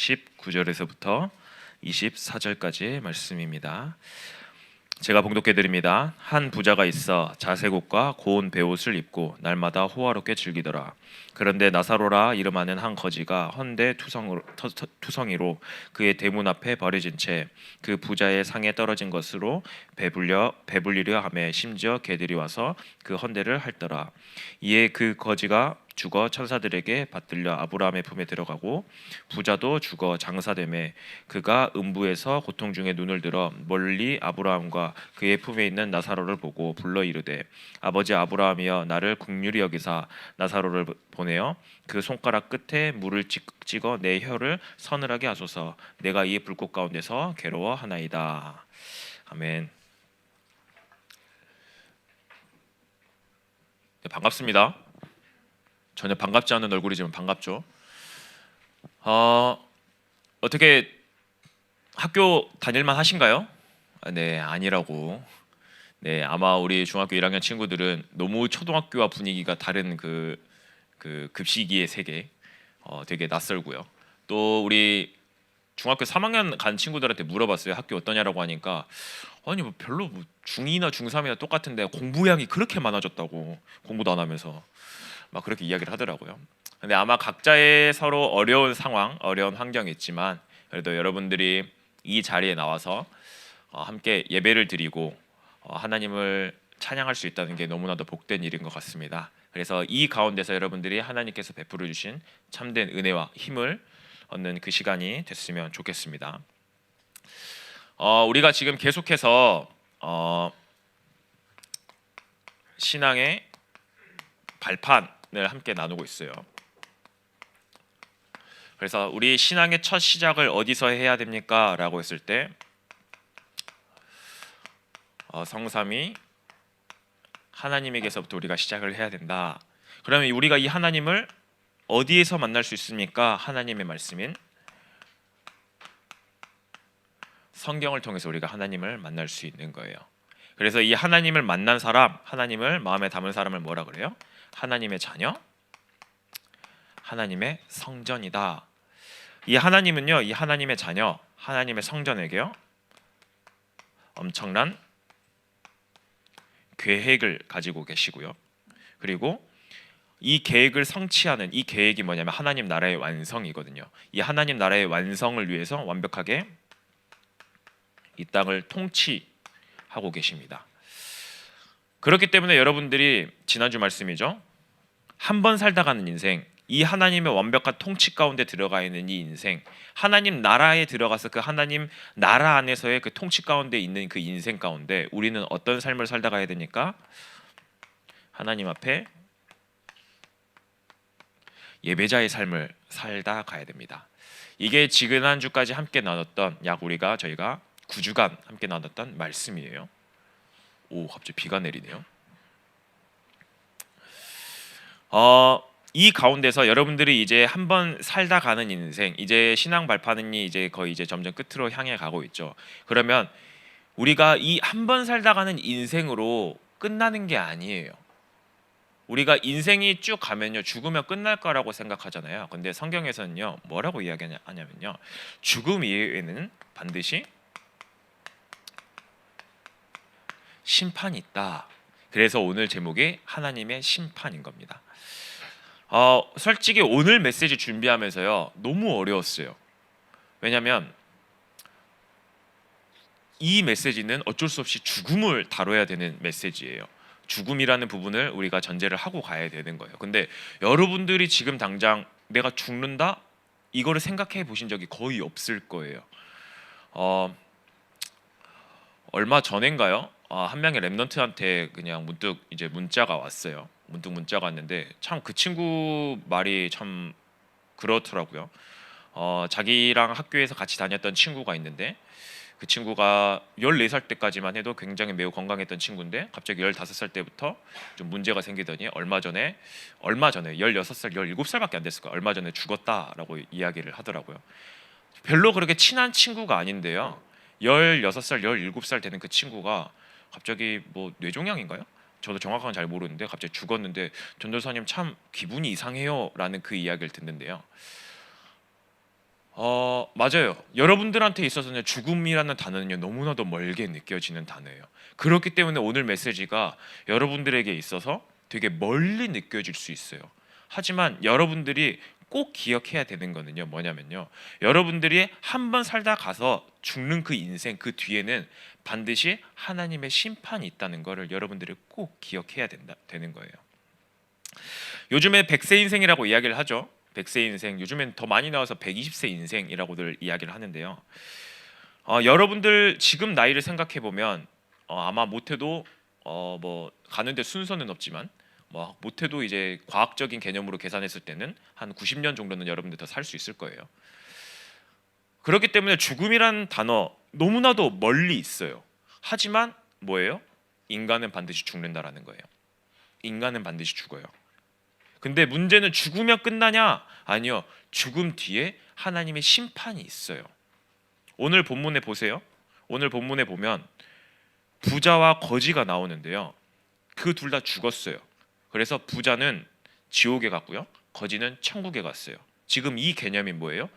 19절에서부터 24절까지의 말씀입니다. 제가 봉독해 드립니다. 한 부자가 있어 자색옷과 고운 베옷을 입고 날마다 호화롭게 즐기더라. 그런데 나사로라 이름하는 한 거지가 헌데 투성이로 그의 대문 앞에 버려진 채 그 부자의 상에 떨어진 것으로 배불리려 하며 심지어 개들이 와서 그 헌데를 핥더라. 이에 그 거지가 죽어 천사들에게 받들려 아브라함의 품에 들어가고 부자도 죽어 장사되매 그가 음부에서 고통 중에 눈을 들어 멀리 아브라함과 그의 품에 있는 나사로를 보고 불러 이르되 아버지 아브라함이여 나를 긍휼히 여기사 나사로를 보내어 그 손가락 끝에 물을 찍어 내 혀를 서늘하게 하소서. 내가 이 불꽃 가운데서 괴로워하나이다. 아멘. 네, 반갑습니다. 전혀 반갑지 않은 얼굴이지만 반갑죠. 어떻게 학교 다닐만 하신가요? 네, 아니라고. 네, 아마 우리 중학교 1학년 친구들은 너무 초등학교와 분위기가 다른 그 급식이의 세계, 되게 낯설고요. 또 우리 중학교 3학년 간 친구들한테 물어봤어요. 학교 어떠냐라고 하니까 아니 뭐 별로 뭐 중2나 중3이나 똑같은데 공부량이 그렇게 많아졌다고, 공부도 안 하면서 막 그렇게 이야기를 하더라고요. 근데 아마 각자의 서로 어려운 상황, 어려운 환경이 있지만 그래도 여러분들이 이 자리에 나와서 함께 예배를 드리고 하나님을 찬양할 수 있다는 게 너무나도 복된 일인 것 같습니다. 그래서 이 가운데서 여러분들이 하나님께서 베풀어 주신 참된 은혜와 힘을 얻는 그 시간이 됐으면 좋겠습니다. 우리가 지금 계속해서 신앙의 발판을 함께 나누고 있어요. 그래서 우리 신앙의 첫 시작을 어디서 해야 됩니까? 라고 했을 때 성삼위 하나님에게서부터 우리가 시작을 해야 된다. 그러면 우리가 이 하나님을 어디에서 만날 수 있습니까? 하나님의 말씀인 성경을 통해서 우리가 하나님을 만날 수 있는 거예요. 그래서 이 하나님을 만난 사람, 하나님을 마음에 담은 사람을 뭐라 그래요? 하나님의 자녀, 하나님의 성전이다. 이 하나님은요, 이 하나님의 자녀, 하나님의 성전에게요, 엄청난 계획을 가지고 계시고요. 그리고 이 계획을 성취하는 이 계획이 뭐냐면 하나님 나라의 완성이거든요. 이 하나님 나라의 완성을 위해서 완벽하게 이 땅을 통치하고 계십니다. 그렇기 때문에 여러분들이 지난주 말씀이죠. 한 번 살다 가는 인생, 이 하나님의 완벽한 통치 가운데 들어가 있는 이 인생, 하나님 나라에 들어가서 그 하나님 나라 안에서의 그 통치 가운데 있는 그 인생 가운데 우리는 어떤 삶을 살다 가야 되니까? 하나님 앞에 예배자의 삶을 살다 가야 됩니다. 이게 지난주까지 함께 나눴던 저희가 9주간 함께 나눴던 말씀이에요. 오, 갑자기 비가 내리네요. 이 가운데서 여러분들이 이제 한번 살다 가는 인생, 이제 신앙 발판이 이제 거의 이제 점점 끝으로 향해 가고 있죠. 그러면 우리가 이 한 번 살다 가는 인생으로 끝나는 게 아니에요. 우리가 인생이 쭉 가면요, 죽으면 끝날 거라고 생각하잖아요. 근데 성경에서는요, 뭐라고 이야기하냐면요, 죽음 이후에는 반드시 심판이 있다. 그래서 오늘 제목이 하나님의 심판인 겁니다. 솔직히 오늘 메시지 준비하면서요, 너무 어려웠어요. 왜냐하면 이 메시지는 어쩔 수 없이 죽음을 다뤄야 되는 메시지예요. 죽음이라는 부분을 우리가 전제를 하고 가야 되는 거예요. 근데 여러분들이 지금 당장 내가 죽는다? 이거를 생각해 보신 적이 거의 없을 거예요. 얼마 전인가요? 한 명의 랩런트한테 그냥 문득 이제 문자가 왔어요. 문득 문자가 왔는데 참 그 친구 말이 참 그렇더라고요. 자기랑 학교에서 같이 다녔던 친구가 있는데 그 친구가 14살 때까지만 해도 굉장히 매우 건강했던 친구인데 갑자기 15살 때부터 좀 문제가 생기더니 얼마 전에 16살, 17살밖에 안 됐을 거예요. 얼마 전에 죽었다라고 이야기를 하더라고요. 별로 그렇게 친한 친구가 아닌데요. 16살, 17살 되는 그 친구가 갑자기 뭐 뇌종양인가요? 저도 정확한 건 잘 모르는데 갑자기 죽었는데 전도사님 참 기분이 이상해요라는 그 이야기를 듣는데요. 맞아요. 여러분들한테 있어서는 죽음이라는 단어는요 너무나도 멀게 느껴지는 단어예요. 그렇기 때문에 오늘 메시지가 여러분들에게 있어서 되게 멀리 느껴질 수 있어요. 하지만 여러분들이 꼭 기억해야 되는 거는요 뭐냐면요, 여러분들이 한 번 살다 가서 죽는 그 인생 그 뒤에는 반드시 하나님의 심판이 있다는 거를 여러분들이 꼭 기억해야 되는 거예요. 요즘에 100세 인생이라고 이야기를 하죠. 100세 인생, 요즘엔 더 많이 나와서 120세 인생이라고들 이야기를 하는데요. 여러분들 지금 나이를 생각해 보면 아마 못해도 뭐 가는데 순서는 없지만 뭐 못해도 이제 과학적인 개념으로 계산했을 때는 한 90년 정도는 여러분들 더 살 수 있을 거예요. 그렇기 때문에 죽음이란 단어 너무나도 멀리 있어요. 하지만 뭐예요? 인간은 반드시 죽는다라는 거예요. 인간은 반드시 죽어요. 근데 문제는 죽으면 끝나냐? 아니요. 죽음 뒤에 하나님의 심판이 있어요. 오늘 본문에 보세요. 오늘 본문에 보면 부자와 거지가 나오는데요. 그 둘 다 죽었어요. 그래서 부자는 지옥에 갔고요. 거지는 천국에 갔어요. 지금 이 개념이 뭐예요?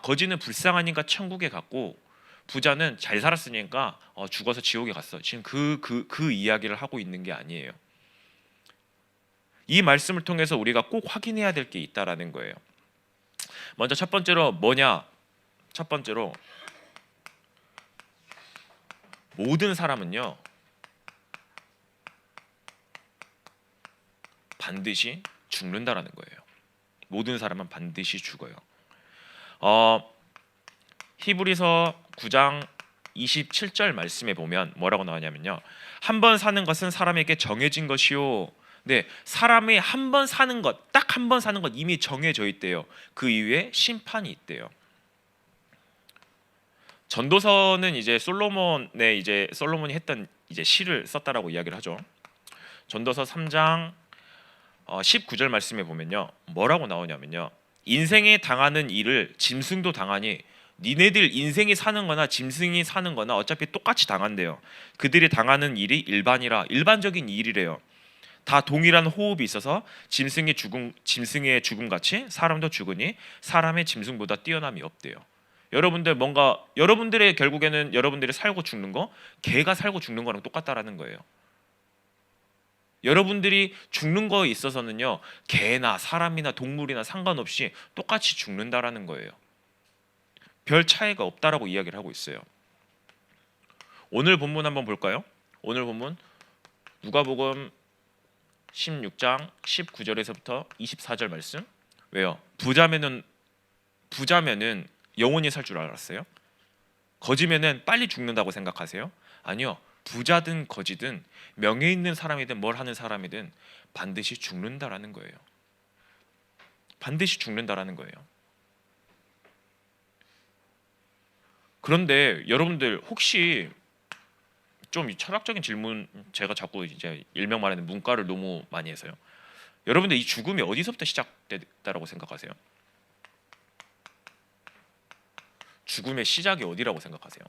거지는 불쌍하니까 천국에 갔고 부자는 잘 살았으니까 죽어서 지옥에 갔어. 지금 그 이야기를 하고 있는 게 아니에요. 이 말씀을 통해서 우리가 꼭 확인해야 될 게 있다라는 거예요. 먼저 첫 번째로 뭐냐? 첫 번째로 모든 사람은요 반드시 죽는다라는 거예요. 모든 사람은 반드시 죽어요. 히브리서 9장 27절 말씀에 보면 뭐라고 나오냐면요, 한 번 사는 것은 사람에게 정해진 것이요. 네, 사람이 한 번 사는 것, 딱 한 번 사는 것 이미 정해져 있대요. 그 이후에 심판이 있대요. 전도서는 이제 솔로몬이 했던 이제 시를 썼다라고 이야기를 하죠. 전도서 3장 19절 말씀에 보면요, 뭐라고 나오냐면요, 인생에 당하는 일을 짐승도 당하니 니네들 인생이 사는 거나 짐승이 사는 거나 어차피 똑같이 당한대요. 그들이 당하는 일이 일반적인 일이래요. 다 동일한 호흡이 있어서 짐승의 죽음 같이 사람도 죽으니 사람의 짐승보다 뛰어남이 없대요. 여러분들의 결국에는 여러분들이 살고 죽는 거 개가 살고 죽는 거랑 똑같다라는 거예요. 여러분들이 죽는 거에 있어서는요 개나 사람이나 동물이나 상관없이 똑같이 죽는다라는 거예요. 별 차이가 없다라고 이야기를 하고 있어요. 오늘 본문 한번 볼까요? 오늘 본문 누가복음 16장 19절에서부터 24절 말씀. 왜요? 부자면은 영원히 살 줄 알았어요? 거지면은 빨리 죽는다고 생각하세요? 아니요. 부자든 거지든 명예 있는 사람이든 뭘 하는 사람이든 반드시 죽는다라는 거예요. 반드시 죽는다라는 거예요. 그런데 여러분들 혹시 좀 철학적인 질문, 제가 자꾸 이제 일명 말하는 문과를 너무 많이 해서요. 여러분들 이 죽음이 어디서부터 시작됐다라고 생각하세요? 죽음의 시작이 어디라고 생각하세요?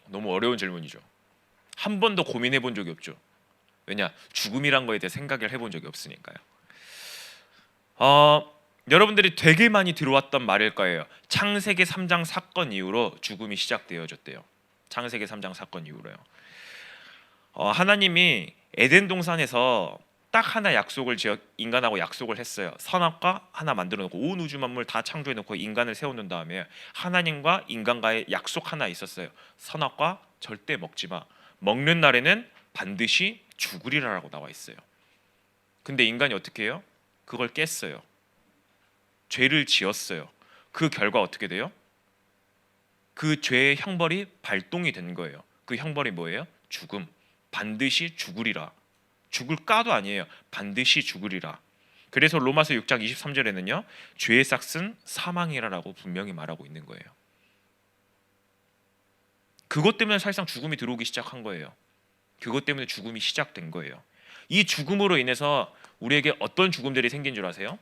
너무 어려운 질문이죠. 한 번도 고민해 본 적이 없죠. 왜냐? 죽음이란 거에 대해 생각을 해본 적이 없으니까요. 여러분들이 되게 많이 들어왔던 말일 거예요. 창세기 3장 사건 이후로 죽음이 시작되어졌대요. 창세기 3장 사건 이후로요. 하나님이 에덴 동산에서 딱 하나 인간하고 약속을 했어요. 선악과 하나 만들어 놓고 온 우주 만물 다 창조해 놓고 인간을 세워 놓은 다음에 하나님과 인간과의 약속 하나 있었어요. 선악과 절대 먹지 마. 먹는 날에는 반드시 죽으리라라고 나와 있어요. 근데 인간이 어떻게 해요? 그걸 깼어요. 죄를 지었어요. 그 결과 어떻게 돼요? 그 죄의 형벌이 발동이 된 거예요. 그 형벌이 뭐예요? 죽음. 반드시 죽으리라. 죽을까도 아니에요. 반드시 죽으리라. 그래서 로마서 6장 23절에는요. 죄의 삭은 사망이라라고 분명히 말하고 있는 거예요. 그것 때문에 사실상 죽음이 들어오기 시작한 거예요. 그것 때문에 죽음이 시작된 거예요. 이 죽음으로 인해서 우리에게 어떤 죽음들이 생긴 줄 아세요?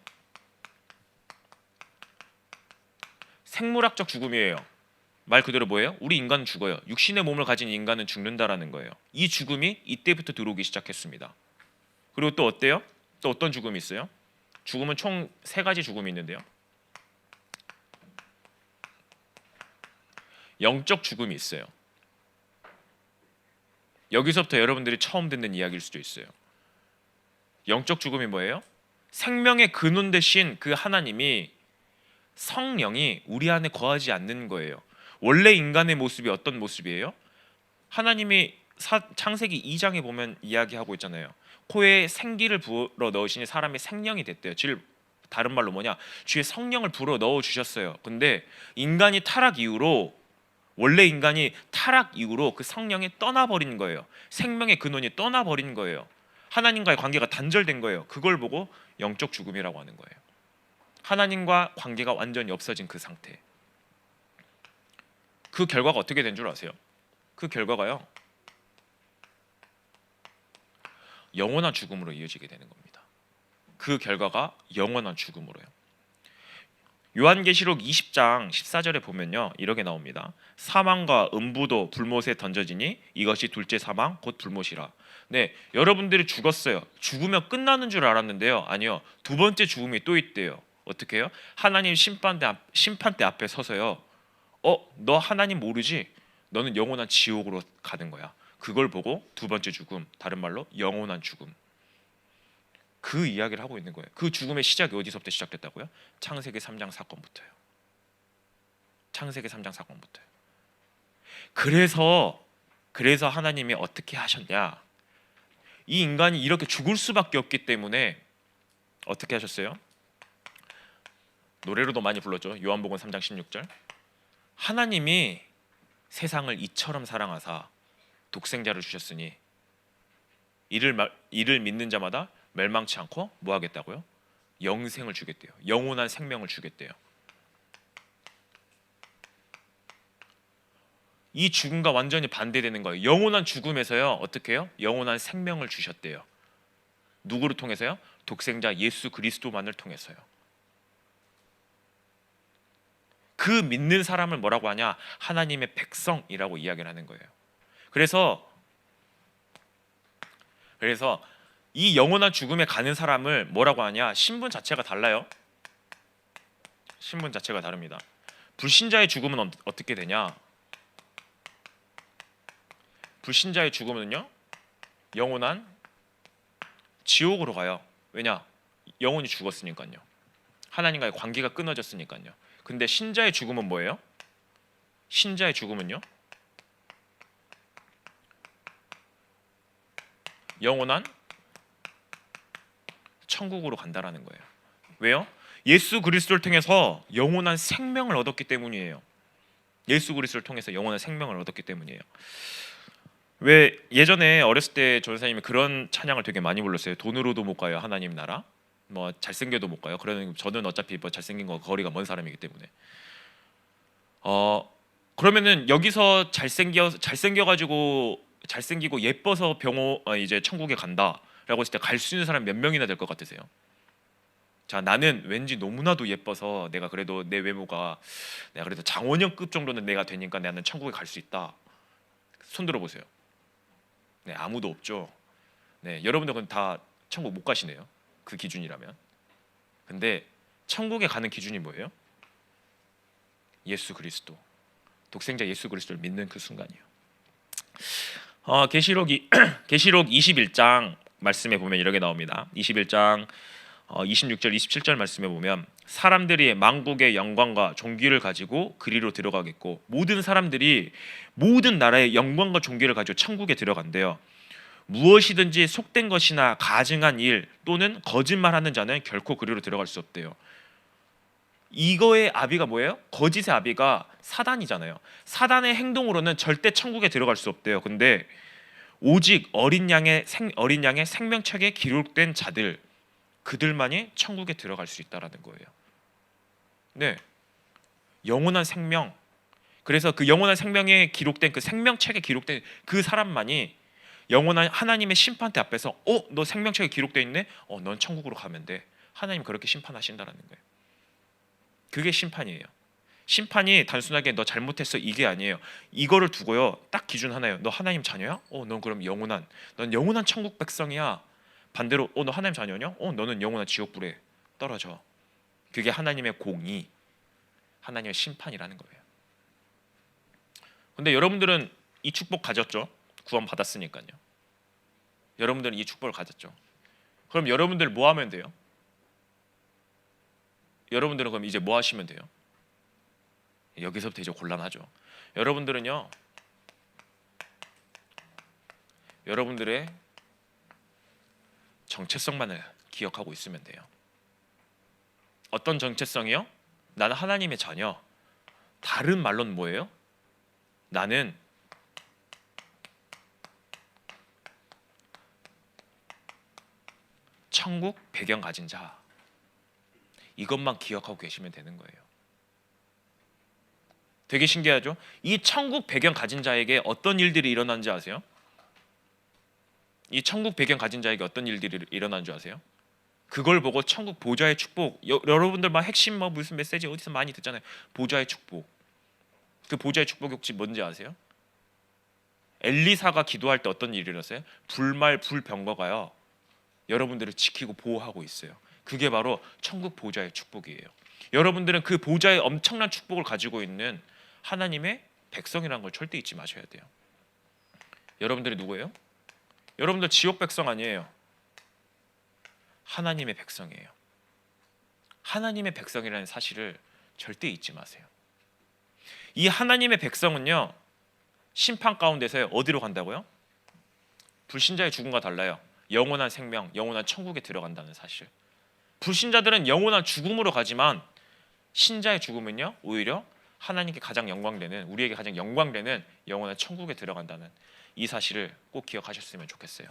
생물학적 죽음이에요. 말 그대로 뭐예요? 우리 인간은 죽어요. 육신의 몸을 가진 인간은 죽는다라는 거예요. 이 죽음이 이때부터 들어오기 시작했습니다. 그리고 또 어때요? 또 어떤 죽음이 있어요? 죽음은 총 세 가지 죽음이 있는데요. 영적 죽음이 있어요. 여기서부터 여러분들이 처음 듣는 이야기일 수도 있어요. 영적 죽음이 뭐예요? 생명의 근원 대신 그 하나님이 성령이 우리 안에 거하지 않는 거예요. 원래 인간의 모습이 어떤 모습이에요? 하나님이 창세기 2장에 보면 이야기하고 있잖아요. 코에 생기를 불어 넣으시니 사람이 생명이 됐대요. 다른 말로 뭐냐? 주의 성령을 불어 넣어 주셨어요. 근데 인간이 타락 이후로 원래 인간이 타락 이후로 그 성령이 떠나버린 거예요. 생명의 근원이 떠나버린 거예요. 하나님과의 관계가 단절된 거예요. 그걸 보고 영적 죽음이라고 하는 거예요. 하나님과 관계가 완전히 없어진 그 상태. 그 결과가 어떻게 된 줄 아세요? 그 결과가요, 영원한 죽음으로 이어지게 되는 겁니다. 그 결과가 영원한 죽음으로요. 요한계시록 20장 14절에 보면요, 이렇게 나옵니다. 사망과 음부도 불못에 던져지니 이것이 둘째 사망 곧 불못이라. 네, 여러분들이 죽었어요. 죽으면 끝나는 줄 알았는데요, 아니요, 두 번째 죽음이 또 있대요. 어떻게 해요? 하나님 심판대 앞에 서서요, 너 하나님 모르지? 너는 영원한 지옥으로 가는 거야. 그걸 보고 두 번째 죽음, 다른 말로 영원한 죽음, 그 이야기를 하고 있는 거예요. 그 죽음의 시작이 어디서부터 시작됐다고요? 창세기 3장 사건부터요. 창세기 3장 사건부터요. 그래서 하나님이 어떻게 하셨냐? 이 인간이 이렇게 죽을 수밖에 없기 때문에 어떻게 하셨어요? 노래로도 많이 불렀죠. 요한복음 3장 16절. 하나님이 세상을 이처럼 사랑하사 독생자를 주셨으니 이를 믿는 자마다 멸망치 않고 뭐 하겠다고요? 영생을 주겠대요. 영원한 생명을 주겠대요. 이 죽음과 완전히 반대되는 거예요. 영원한 죽음에서요, 어떻게 해요? 영원한 생명을 주셨대요. 누구를 통해서요? 독생자 예수 그리스도만을 통해서요. 그 믿는 사람을 뭐라고 하냐? 하나님의 백성이라고 이야기를 하는 거예요. 그래서 이 영원한 죽음에 가는 사람을 뭐라고 하냐? 신분 자체가 달라요. 신분 자체가 다릅니다. 불신자의 죽음은 어떻게 되냐? 불신자의 죽음은요, 영원한 지옥으로 가요. 왜냐? 영원히 죽었으니까요. 하나님과의 관계가 끊어졌으니까요. 근데 신자의 죽음은 뭐예요? 신자의 죽음은요, 영원한 천국으로 간다라는 거예요. 왜요? 예수 그리스도를 통해서 영원한 생명을 얻었기 때문이에요. 예수 그리스도를 통해서 영원한 생명을 얻었기 때문이에요. 왜 예전에 어렸을 때 전사님이 그런 찬양을 되게 많이 불렀어요. 돈으로도 못 가요 하나님 나라, 뭐 잘생겨도 못 가요. 그러는 저는 어차피 뭐 잘생긴 거 거리가 먼 사람이기 때문에. 그러면은 여기서 잘생기고 예뻐서 이제 천국에 간다라고 했을 때 갈 수 있는 사람 몇 명이나 될 것 같으세요? 자, 나는 왠지 너무나도 예뻐서 내가 그래도 내 외모가 내가 그래도 장원영급 정도는 내가 되니까 나는 천국에 갈 수 있다. 손 들어 보세요. 네, 아무도 없죠. 네, 여러분들은 다 천국 못 가시네요. 그 기준이라면. 근데 천국에 가는 기준이 뭐예요? 예수 그리스도, 독생자 예수 그리스도를 믿는 그 순간이에요. 계시록 21장 말씀에 보면 이렇게 나옵니다. 21장 26절 27절 말씀에 보면 사람들이 만국의 영광과 존귀를 가지고 그리로 들어가겠고 모든 사람들이 모든 나라의 영광과 존귀를 가지고 천국에 들어간대요. 무엇이든지 속된 것이나 가증한 일 또는 거짓말하는 자는 결코 그리로 들어갈 수 없대요. 이거의 아비가 뭐예요? 거짓의 아비가 사단이잖아요. 사단의 행동으로는 절대 천국에 들어갈 수 없대요. 근데 오직 어린 양의 생명책에 기록된 자들, 그들만이 천국에 들어갈 수 있다라는 거예요. 네, 영원한 생명. 그래서 그 영원한 생명에 기록된 그 생명책에 기록된 그 사람만이 영원한 하나님의 심판대 앞에서 너 생명책에 기록되어 있네? 넌 천국으로 가면 돼. 하나님 그렇게 심판하신다라는 거예요. 그게 심판이에요. 심판이 단순하게 너 잘못했어 이게 아니에요. 이거를 두고요, 딱 기준 하나예요. 너 하나님 자녀야? 넌 그럼 넌 영원한 천국 백성이야. 반대로 너 하나님 자녀냐? 너는 영원한 지옥불에 떨어져. 그게 하나님의 공의, 하나님의 심판이라는 거예요. 근데 여러분들은 이 축복 가졌죠? 구원 받았으니까요. 여러분들은 이 축복을 가졌죠. 그럼 여러분들 뭐 하면 돼요? 여러분들은 그럼 이제 뭐 하시면 돼요? 여기서부터 이제 곤란하죠. 여러분들은요, 여러분들의 정체성만을 기억하고 있으면 돼요. 어떤 정체성이요? 나는 하나님의 자녀. 다른 말로는 뭐예요? 나는 천국 배경 가진 자. 이것만 기억하고 계시면 되는 거예요. 되게 신기하죠? 이 천국 배경 가진 자에게 어떤 일들이 일어나는 줄 아세요? 이 천국 배경 가진 자에게 어떤 일들이 일어나는 줄 아세요? 그걸 보고 천국 보좌의 축복, 여러분들 막 핵심 뭐 무슨 메시지 어디서 많이 듣잖아요. 보좌의 축복. 그 보좌의 축복이 혹시 뭔지 아세요? 엘리사가 기도할 때 어떤 일이 일어났어요? 불말 불병거가요, 여러분들을 지키고 보호하고 있어요. 그게 바로 천국 보좌의 축복이에요. 여러분들은 그 보좌의 엄청난 축복을 가지고 있는 하나님의 백성이라는 걸 절대 잊지 마셔야 돼요. 여러분들이 누구예요? 여러분들 지옥 백성 아니에요. 하나님의 백성이에요. 하나님의 백성이라는 사실을 절대 잊지 마세요. 이 하나님의 백성은요, 심판 가운데서 어디로 간다고요? 불신자의 죽음과 달라요. 영원한 생명, 영원한 천국에 들어간다는 사실. 불신자들은 영원한 죽음으로 가지만 신자의 죽음은요, 오히려 하나님께 가장 영광되는, 우리에게 가장 영광되는 영원한 천국에 들어간다는 이 사실을 꼭 기억하셨으면 좋겠어요.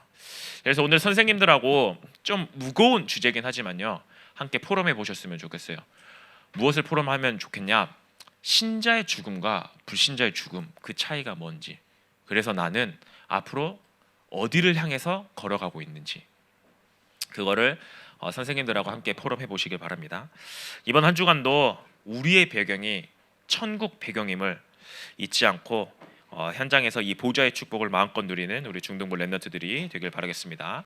그래서 오늘 선생님들하고 좀 무거운 주제긴 하지만요, 함께 포럼해 보셨으면 좋겠어요. 무엇을 포럼하면 좋겠냐? 신자의 죽음과 불신자의 죽음, 그 차이가 뭔지, 그래서 나는 앞으로 어디를 향해서 걸어가고 있는지, 그거를 선생님들하고 함께 포럼해 보시길 바랍니다. 이번 한 주간도 우리의 배경이 천국 배경임을 잊지 않고 현장에서 이 보좌의 축복을 마음껏 누리는 우리 중등부 랩런트들이 되길 바라겠습니다.